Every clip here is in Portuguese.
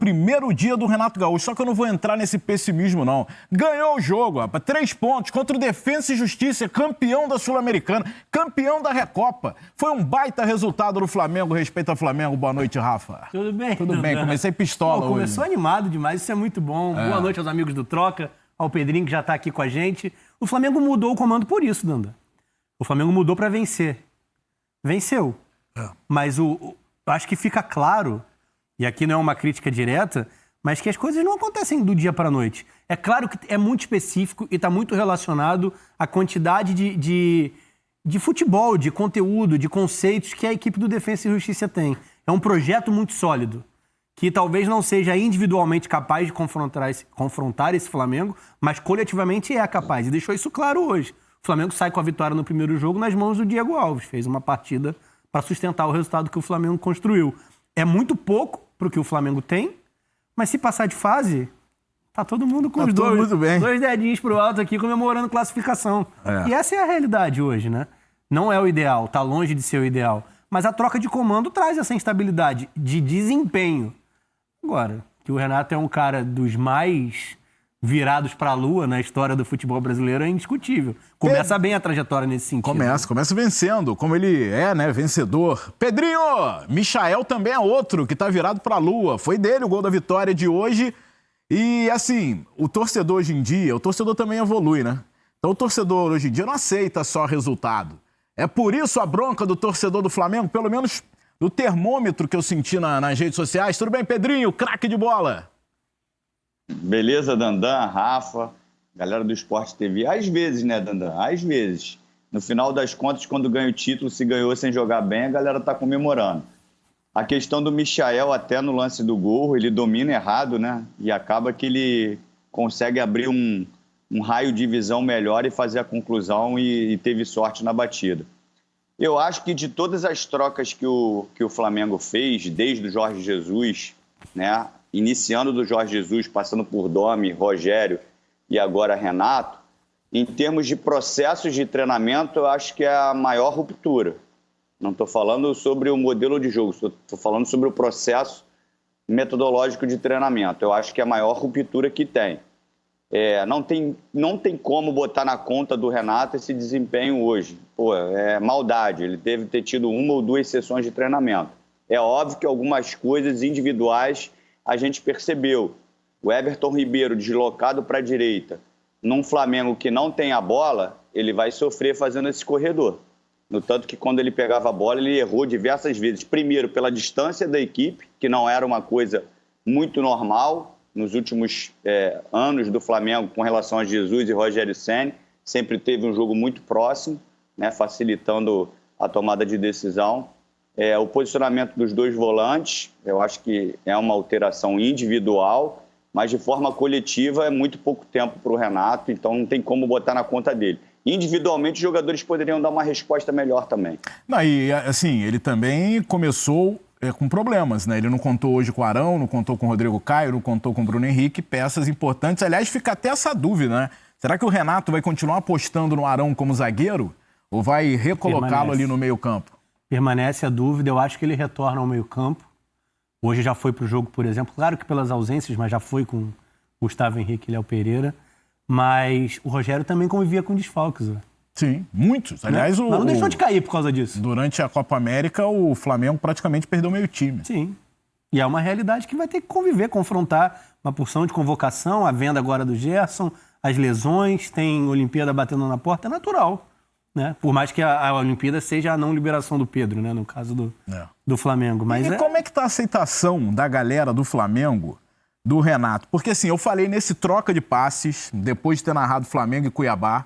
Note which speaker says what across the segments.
Speaker 1: primeiro dia do Renato Gaúcho, só que eu não vou entrar nesse pessimismo, não. Ganhou o jogo, rapaz, 3 pontos contra o Defensa e Justiça, campeão da Sul-Americana, campeão da Recopa. Foi um baita resultado do Flamengo, respeito ao Flamengo. Boa noite, Rafa.
Speaker 2: Tudo bem?
Speaker 1: Tudo bem, comecei pistola hoje.
Speaker 2: Começou animado demais, isso é muito bom. Boa noite aos amigos do Troca, ao Pedrinho que já tá aqui com a gente. O Flamengo mudou o comando por isso, Danda. O Flamengo mudou para vencer. Venceu. Mas eu acho que fica claro, e aqui não é uma crítica direta, mas que as coisas não acontecem do dia para a noite. É claro que é muito específico e está muito relacionado à quantidade de futebol, de conteúdo, de conceitos que a equipe do Defensa e Justiça tem. É um projeto muito sólido, que talvez não seja individualmente capaz de confrontar esse Flamengo, mas coletivamente é capaz. E deixou isso claro hoje. O Flamengo sai com a vitória no primeiro jogo nas mãos do Diego Alves. Fez uma partida para sustentar o resultado que o Flamengo construiu. É muito pouco para o que o Flamengo tem, mas se passar de fase, tá todo mundo com os dois dedinhos pro alto aqui comemorando classificação. E essa é a realidade hoje, né? Não é o ideal, tá longe de ser o ideal. Mas a troca de comando traz essa instabilidade de desempenho. Agora, que o Renato é um cara dos mais virados para a lua na história do futebol brasileiro é indiscutível. Começa bem a trajetória nesse sentido.
Speaker 1: Começa vencendo, como ele é, né, vencedor. Pedrinho, Michael também é outro que tá virado para a lua. Foi dele o gol da vitória de hoje. E assim, o torcedor hoje em dia, o torcedor também evolui, né? Então o torcedor hoje em dia não aceita só resultado. É por isso a bronca do torcedor do Flamengo, pelo menos do termômetro que eu senti nas redes sociais. Tudo bem, Pedrinho? Craque de bola.
Speaker 3: Beleza, Dandan, Rafa, galera do Sport TV. Às vezes, né, Dandan? Às vezes. No final das contas, quando ganha o título, se ganhou sem jogar bem, a galera tá comemorando. A questão do Michael, até no lance do gol, ele domina errado, né? E acaba que ele consegue abrir um raio de visão melhor e fazer a conclusão e teve sorte na batida. Eu acho que de todas as trocas que o Flamengo fez, desde o Jorge Jesus, né? Iniciando do Jorge Jesus, passando por Domi, Rogério e agora Renato, em termos de processos de treinamento, eu acho que é a maior ruptura. Não estou falando sobre o modelo de jogo, estou falando sobre o processo metodológico de treinamento. Eu acho que é a maior ruptura que tem. Não tem como botar na conta do Renato esse desempenho hoje. Pô, é maldade, ele deve ter tido 1 ou 2 sessões de treinamento. É óbvio que algumas coisas individuais a gente percebeu. O Everton Ribeiro deslocado para a direita, num Flamengo que não tem a bola, ele vai sofrer fazendo esse corredor. No tanto que quando ele pegava a bola, ele errou diversas vezes. Primeiro, pela distância da equipe, que não era uma coisa muito normal nos últimos anos do Flamengo com relação a Jesus e Rogério Ceni. Sempre teve um jogo muito próximo, né, facilitando a tomada de decisão. O posicionamento dos 2 volantes, eu acho que é uma alteração individual, mas de forma coletiva é muito pouco tempo para o Renato, então não tem como botar na conta dele. Individualmente, os jogadores poderiam dar uma resposta melhor também.
Speaker 1: Não, e assim, ele também começou com problemas, né? Ele não contou hoje com o Arão, não contou com o Rodrigo Caio, não contou com o Bruno Henrique, peças importantes. Aliás, fica até essa dúvida, né? Será que o Renato vai continuar apostando no Arão como zagueiro ou vai recolocá-lo ali no meio-campo?
Speaker 2: Permanece a dúvida, eu acho que ele retorna ao meio-campo. Hoje já foi para o jogo, por exemplo, claro que pelas ausências, mas já foi com o Gustavo Henrique e Léo Pereira. Mas o Rogério também convivia com desfalques. Né?
Speaker 1: Sim, muitos. Aliás,
Speaker 2: mas não deixou de cair por causa disso.
Speaker 1: Durante a Copa América, o Flamengo praticamente perdeu meio time.
Speaker 2: Sim. E é uma realidade que vai ter que conviver, confrontar uma porção de convocação, a venda agora do Gerson, as lesões, tem Olimpíada batendo na porta, é natural. Né? Por mais que a Olimpíada seja a não liberação do Pedro, né? No caso do Flamengo. Mas
Speaker 1: como é que tá a aceitação da galera do Flamengo, do Renato? Porque assim, eu falei nesse troca de passes, depois de ter narrado Flamengo e Cuiabá,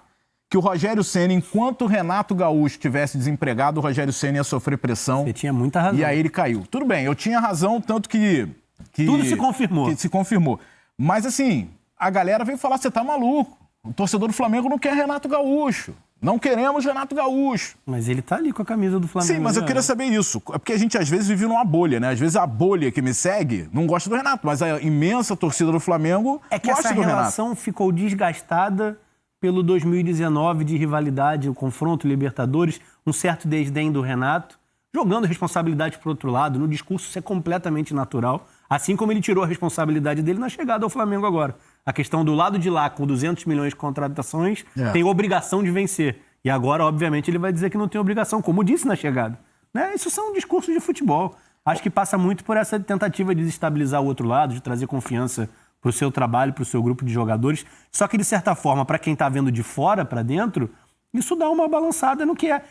Speaker 1: que o Rogério Ceni, enquanto o Renato Gaúcho estivesse desempregado, o Rogério Ceni ia sofrer pressão.
Speaker 2: Você tinha muita razão.
Speaker 1: E aí ele caiu. Tudo bem, eu tinha razão, tanto que
Speaker 2: tudo se confirmou.
Speaker 1: Que se confirmou. Mas assim, a galera veio falar, você tá maluco. O torcedor do Flamengo não quer Renato Gaúcho. Não queremos Renato Gaúcho.
Speaker 2: Mas ele tá ali com a camisa do Flamengo.
Speaker 1: Sim, mas eu queria saber isso. É porque a gente, às vezes, vive numa bolha, né? Às vezes a bolha que me segue não gosta do Renato, mas a imensa torcida do Flamengo
Speaker 2: gosta do Renato. É que essa relação ficou desgastada pelo 2019 de rivalidade, o confronto Libertadores, um certo desdém do Renato, jogando responsabilidade para o outro lado. No discurso isso é completamente natural. Assim como ele tirou a responsabilidade dele na chegada ao Flamengo agora. A questão do lado de lá, com 200 milhões de contratações, tem obrigação de vencer. E agora, obviamente, ele vai dizer que não tem obrigação, como disse na chegada. Né? Isso são discursos de futebol. Acho que passa muito por essa tentativa de desestabilizar o outro lado, de trazer confiança para o seu trabalho, para o seu grupo de jogadores. Só que, de certa forma, para quem está vendo de fora para dentro, isso dá uma balançada no que é.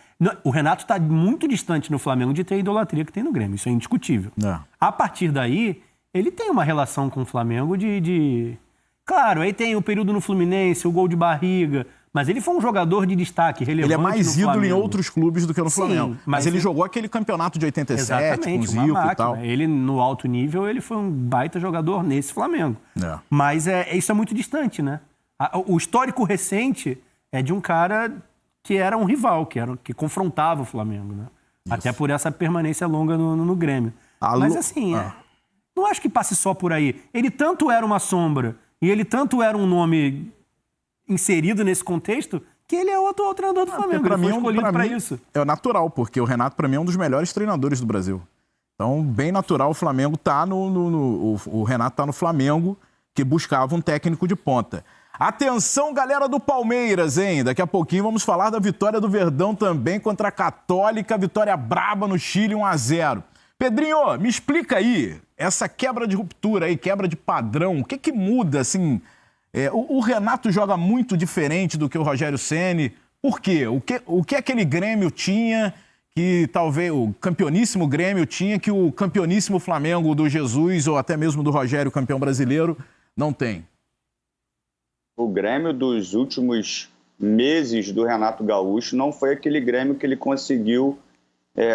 Speaker 2: O Renato está muito distante no Flamengo de ter a idolatria que tem no Grêmio. Isso é indiscutível. A partir daí, ele tem uma relação com o Flamengo Claro, aí tem o período no Fluminense, o gol de barriga... Mas ele foi um jogador de destaque, relevante.
Speaker 1: Ele é mais ídolo
Speaker 2: Flamengo.
Speaker 1: Em outros clubes do que no Flamengo.
Speaker 2: Sim,
Speaker 1: mas ele jogou aquele campeonato de 87 com o Zico e tal.
Speaker 2: Ele, no alto nível, ele foi um baita jogador nesse Flamengo. Mas isso é muito distante, né? O histórico recente é de um cara que era um rival, que confrontava o Flamengo, né? Até por essa permanência longa no Grêmio. Mas assim, não acho que passe só por aí. Ele tanto era uma sombra e ele tanto era um nome inserido nesse contexto, que ele é outro treinador do Flamengo. Ele foi escolhido para isso.
Speaker 1: É natural, porque o Renato, para mim, é um dos melhores treinadores do Brasil. Então, bem natural, o Flamengo tá o Renato tá no Flamengo, que buscava um técnico de ponta. Atenção, galera do Palmeiras, hein? Daqui a pouquinho vamos falar da vitória do Verdão também contra a Católica, vitória braba no Chile, 1-0. Pedrinho, me explica aí, essa quebra de ruptura aí, quebra de padrão, o que muda, assim... O Renato joga muito diferente do que o Rogério Ceni. Por quê? O que aquele Grêmio tinha que talvez o campeoníssimo Grêmio tinha que o campeoníssimo Flamengo do Jesus ou até mesmo do Rogério, campeão brasileiro, não tem?
Speaker 3: O Grêmio dos últimos meses do Renato Gaúcho não foi aquele Grêmio que ele conseguiu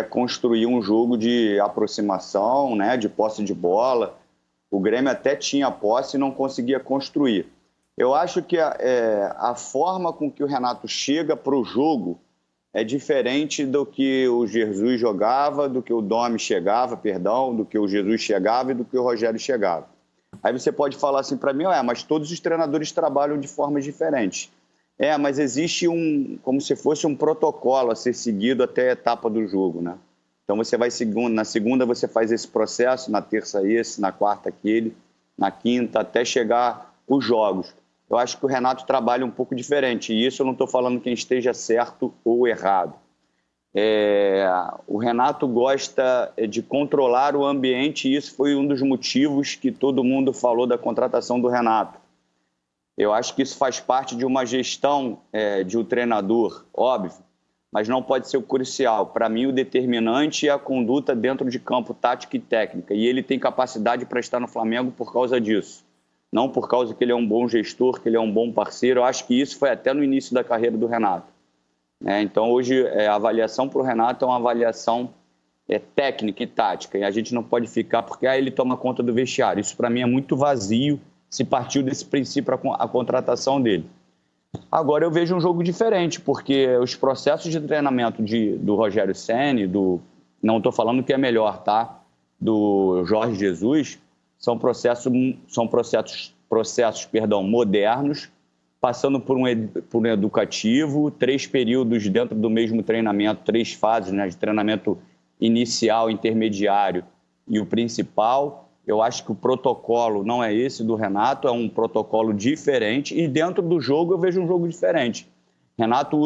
Speaker 3: construir um jogo de aproximação, né, de posse de bola. O Grêmio até tinha posse e não conseguia construir. Eu acho que a forma com que o Renato chega para o jogo é diferente do que o Jesus jogava, do que o Domi chegava, do que o Jesus chegava e do que o Rogério chegava. Aí você pode falar assim para mim, mas todos os treinadores trabalham de formas diferentes. Mas existe como se fosse um protocolo a ser seguido até a etapa do jogo, né? Então você vai na segunda você faz esse processo, na terça esse, na quarta aquele, na quinta, até chegar os jogos. Eu acho que o Renato trabalha um pouco diferente, e isso eu não estou falando quem esteja certo ou errado. O Renato gosta de controlar o ambiente, e isso foi um dos motivos que todo mundo falou da contratação do Renato. Eu acho que isso faz parte de uma gestão de um treinador, óbvio, mas não pode ser o crucial. Para mim, o determinante é a conduta dentro de campo, tática e técnica. E ele tem capacidade para estar no Flamengo por causa disso. Não por causa que ele é um bom gestor, que ele é um bom parceiro. Eu acho que isso foi até no início da carreira do Renato. Então, hoje, a avaliação para o Renato é uma avaliação técnica e tática. E a gente não pode ficar porque ele toma conta do vestiário. Isso, para mim, é muito vazio se partiu desse princípio a contratação dele. Agora eu vejo um jogo diferente, porque os processos de treinamento do Rogério Ceni, não estou falando que é melhor, tá? Do Jorge Jesus, são processos modernos, passando por um educativo, 3 períodos dentro do mesmo treinamento, 3 fases, né, de treinamento inicial, intermediário e o principal. Eu acho que o protocolo não é esse do Renato, é um protocolo diferente, e dentro do jogo eu vejo um jogo diferente. Renato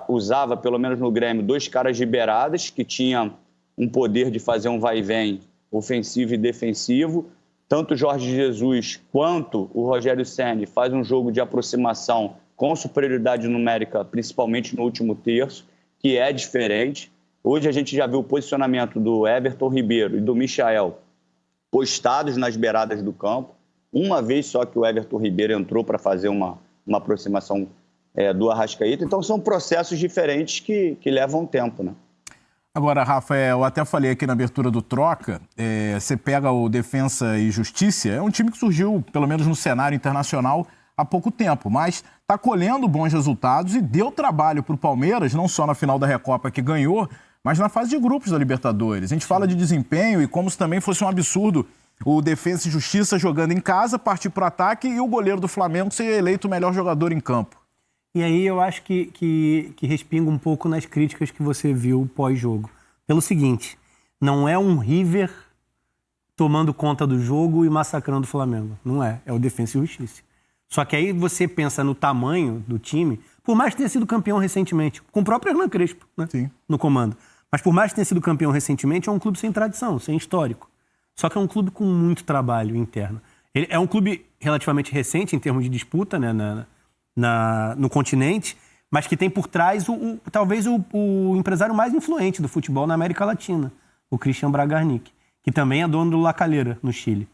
Speaker 3: usava, pelo menos no Grêmio, 2 caras de beiradas, que tinham um poder de fazer um vai e vem ofensivo e defensivo. Tanto o Jorge Jesus quanto o Rogério Ceni faz um jogo de aproximação com superioridade numérica, principalmente no último terço, que é diferente. Hoje a gente já viu o posicionamento do Everton Ribeiro e do Michael postados nas beiradas do campo. Uma vez só que o Everton Ribeiro entrou para fazer uma aproximação do Arrascaeta. Então são processos diferentes que levam tempo, né?
Speaker 1: Agora, Rafa, eu até falei aqui na abertura do Troca, você pega o Defensa e Justiça, é um time que surgiu, pelo menos no cenário internacional, há pouco tempo, mas está colhendo bons resultados e deu trabalho para o Palmeiras, não só na final da Recopa que ganhou, mas na fase de grupos da Libertadores. A gente fala de desempenho e como se também fosse um absurdo o Defensa e Justiça jogando em casa, partir para o ataque e o goleiro do Flamengo ser eleito o melhor jogador em campo.
Speaker 2: E aí eu acho que respinga um pouco nas críticas que você viu pós-jogo. Pelo seguinte, não é um River tomando conta do jogo e massacrando o Flamengo. Não é. É o Defensa e Justiça. Só que aí você pensa no tamanho do time, por mais que tenha sido campeão recentemente, com o próprio Hernan Crespo, né?
Speaker 1: Sim.
Speaker 2: No comando. Mas por mais que tenha sido campeão recentemente, é um clube sem tradição, sem histórico. Só que é um clube com muito trabalho interno. Ele é um clube relativamente recente em termos de disputa, né, no continente, mas que tem por trás talvez o empresário mais influente do futebol na América Latina, o Christian Bragarnik, que também é dono do La Calera, no Chile.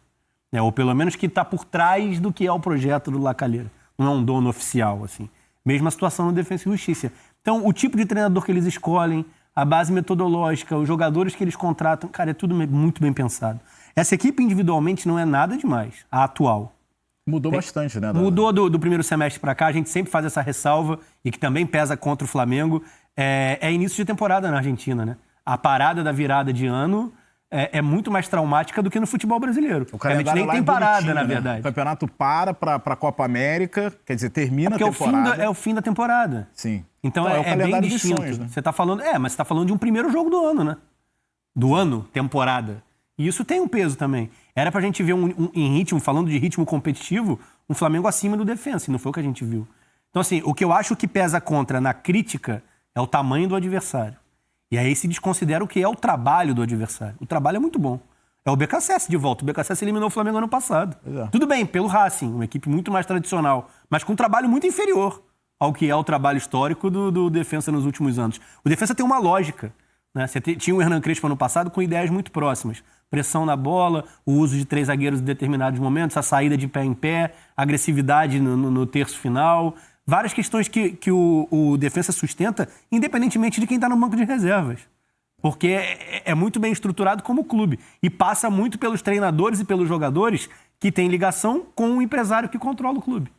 Speaker 2: Ou pelo menos que está por trás do que é o projeto do La Calera. Não é um dono oficial, assim. Mesma situação no Defensa e Justiça. Então, o tipo de treinador que eles escolhem, a base metodológica, os jogadores que eles contratam, cara, é tudo muito bem pensado. Essa equipe individualmente não é nada demais, a atual.
Speaker 1: Mudou bastante, né?
Speaker 2: Mudou do primeiro semestre para cá, a gente sempre faz essa ressalva, e que também pesa contra o Flamengo, é início de temporada na Argentina, né? A parada da virada de ano é muito mais traumática do que no futebol brasileiro.
Speaker 1: O
Speaker 2: a gente nem tem parada, na
Speaker 1: né?
Speaker 2: verdade.
Speaker 1: O campeonato para a Copa América, quer dizer, termina a
Speaker 2: porque
Speaker 1: temporada.
Speaker 2: É o fim da temporada.
Speaker 1: Sim.
Speaker 2: Então é bem distinto. Sonhos, né? Você tá falando, mas você está falando de um primeiro jogo do ano, né? Do ano, temporada. E isso tem um peso também. Era pra gente ver em ritmo, falando de ritmo competitivo, um Flamengo acima do Defensa, e não foi o que a gente viu. Então, assim, o que eu acho que pesa contra na crítica é o tamanho do adversário. E aí se desconsidera o que é o trabalho do adversário. O trabalho é muito bom. É o BKSS de volta. O BKSS eliminou o Flamengo ano passado. Tudo bem, pelo Racing, uma equipe muito mais tradicional, mas com um trabalho muito inferior ao que é o trabalho histórico do Defensa nos últimos anos. O Defensa tem uma lógica, né? Você tinha o Hernan Crespo ano passado com ideias muito próximas. Pressão na bola, o uso de 3 zagueiros em determinados momentos, a saída de pé em pé, agressividade no terço final. Várias questões que o Defensa sustenta, independentemente de quem está no banco de reservas. Porque é muito bem estruturado como clube. E passa muito pelos treinadores e pelos jogadores que têm ligação com o empresário que controla o clube.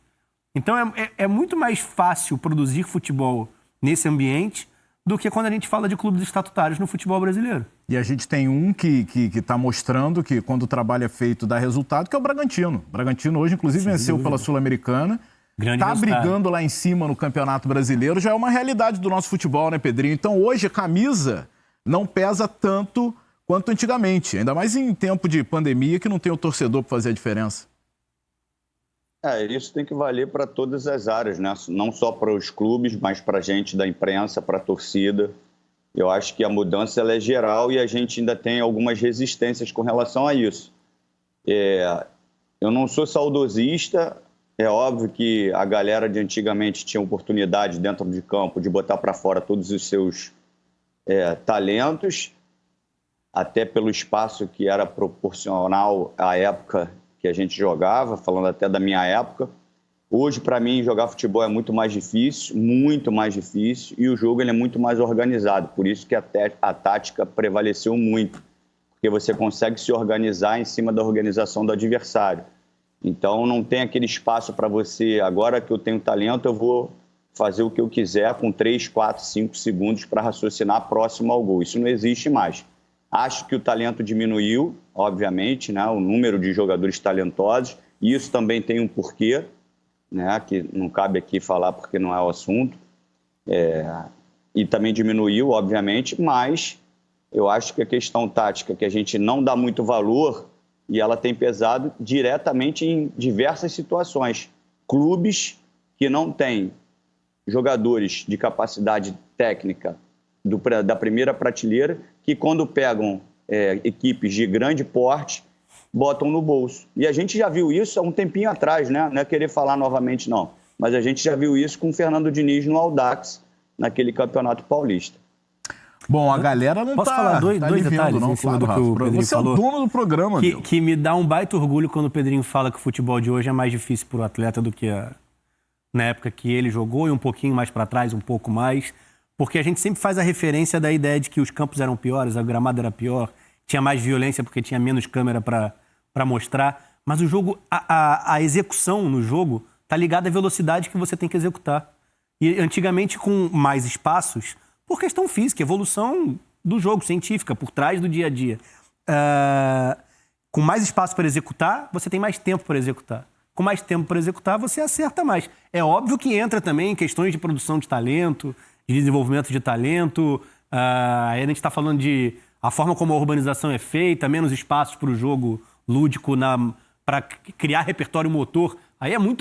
Speaker 2: Então é muito mais fácil produzir futebol nesse ambiente do que quando a gente fala de clubes estatutários no futebol brasileiro.
Speaker 1: E a gente tem um que está mostrando que quando o trabalho é feito dá resultado, que é o Bragantino. O Bragantino hoje, inclusive, venceu pela Sul-Americana. Está brigando lá em cima no Campeonato Brasileiro. Já é uma realidade do nosso futebol, né, Pedrinho? Então hoje a camisa não pesa tanto quanto antigamente. Ainda mais em tempo de pandemia que não tem o torcedor para fazer a diferença.
Speaker 3: Isso tem que valer para todas as áreas, né? Não só para os clubes, mas para a gente da imprensa, para a torcida. Eu acho que a mudança ela é geral e a gente ainda tem algumas resistências com relação a isso. Eu não sou saudosista, é óbvio que a galera de antigamente tinha oportunidade dentro de campo de botar para fora todos os seus talentos, até pelo espaço que era proporcional à época que a gente jogava, falando até da minha época. Hoje, para mim, jogar futebol é muito mais difícil, e o jogo ele é muito mais organizado. Por isso que a tática prevaleceu muito, porque você consegue se organizar em cima da organização do adversário. Então, não tem aquele espaço para você, agora que eu tenho talento, eu vou fazer o que eu quiser com 3, 4, 5 segundos para raciocinar próximo ao gol. Isso não existe mais. Acho que o talento diminuiu, obviamente, né? O número de jogadores talentosos, e isso também tem um porquê, né? Que não cabe aqui falar porque não é o assunto, e também diminuiu, obviamente, mas eu acho que a questão tática, que a gente não dá muito valor, e ela tem pesado diretamente em diversas situações. Clubes que não têm jogadores de capacidade técnica da primeira prateleira, que quando pegam equipes de grande porte, botam no bolso. E a gente já viu isso há um tempinho atrás, né? Não é querer falar novamente, não. Mas a gente já viu isso com o Fernando Diniz no Audax, naquele Campeonato Paulista.
Speaker 1: Bom, a galera não
Speaker 2: Posso falar dois detalhes
Speaker 1: não,
Speaker 2: em cima
Speaker 1: claro,
Speaker 2: do que o Pedrinho
Speaker 1: Você
Speaker 2: falou?
Speaker 1: É o dono do programa,
Speaker 2: que me dá um baita orgulho quando o Pedrinho fala que o futebol de hoje é mais difícil para o atleta do que na época que ele jogou, e um pouquinho mais para trás, um pouco mais. Porque a gente sempre faz a referência da ideia de que os campos eram piores, a gramada era pior, tinha mais violência porque tinha menos câmera para mostrar. Mas o jogo, a execução no jogo está ligada à velocidade que você tem que executar. E antigamente, com mais espaços, por questão física, evolução do jogo, científica, por trás do dia a dia. Com mais espaço para executar, você tem mais tempo para executar. Com mais tempo para executar, você acerta mais. É óbvio que entra também em questões de produção de talento, de desenvolvimento de talento. Aí a gente está falando de a forma como a urbanização é feita, menos espaços para o jogo lúdico para criar repertório motor, aí é muito